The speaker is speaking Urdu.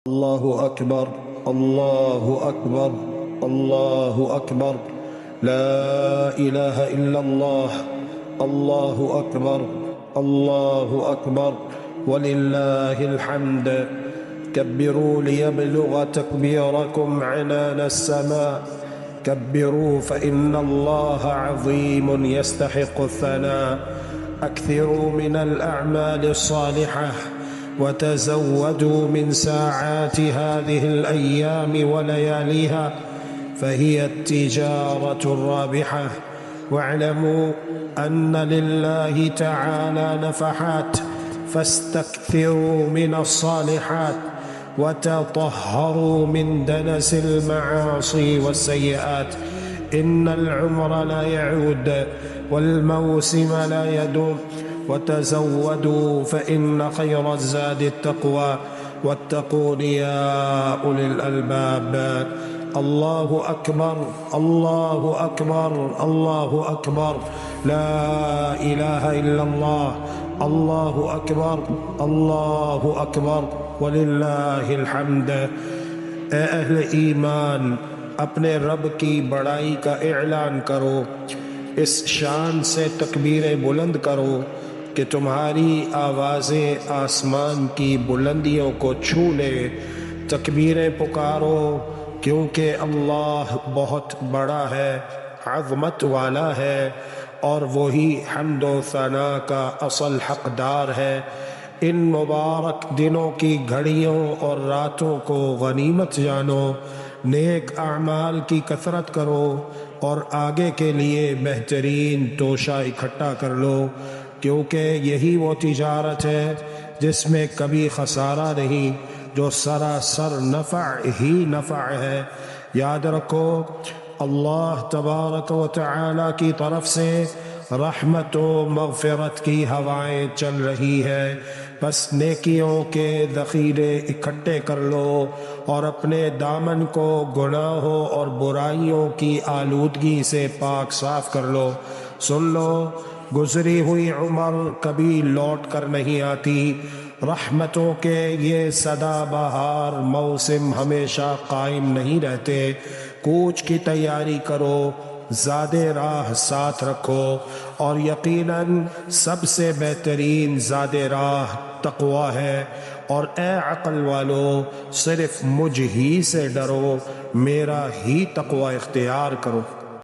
الله أكبر الله أكبر الله أكبر لا إله إلا الله الله أكبر الله أكبر ولله الحمد كبروا ليبلغ تكبيركم عنان السماء كبروا فإن الله عظيم يستحق الثناء أكثروا من الأعمال الصالحة وتزودوا من ساعات هذه الأيام ولياليها فهي التجارة الرابحة واعلموا أن لله تعالى نفحات فاستكثروا من الصالحات وتطهروا من دنس المعاصي والسيئات إن العمر لا يعود والموسم لا يدوم وتزودوا فإن خير الزاد التقوى واتقون يا أولي الألباب الله أكبر الله أكبر الله أكبر لا إله إلا الله الله أكبر الله أكبر وللہ الحمد۔ اے اہل ایمان، اپنے رب کی بڑائی کا اعلان کرو، اس شان سے تکبیریں بلند کرو کہ تمہاری آوازیں آسمان کی بلندیوں کو چھو لے۔ تکبیریں پکارو کیونکہ اللہ بہت بڑا ہے، عظمت والا ہے، اور وہی حمد و ثنا کا اصل حقدار ہے۔ ان مبارک دنوں کی گھڑیوں اور راتوں کو غنیمت جانو، نیک اعمال کی کثرت کرو اور آگے کے لیے بہترین توشہ اکٹھا کر لو، کیونکہ یہی وہ تجارت ہے جس میں کبھی خسارہ نہیں، جو سراسر نفع ہی نفع ہے۔ یاد رکھو، اللہ تبارک و تعالی کی طرف سے رحمت و مغفرت کی ہوائیں چل رہی ہے، بس نیکیوں کے ذخیرے اکٹھے کر لو اور اپنے دامن کو گناہوں اور برائیوں کی آلودگی سے پاک صاف کر لو۔ سن لو، گزری ہوئی عمر کبھی لوٹ کر نہیں آتی، رحمتوں کے یہ سدا بہار موسم ہمیشہ قائم نہیں رہتے۔ کوچ کی تیاری کرو، زاد راہ ساتھ رکھو، اور یقیناً سب سے بہترین زاد راہ تقوی ہے۔ اور اے عقل والو، صرف مجھ ہی سے ڈرو، میرا ہی تقوی اختیار کرو۔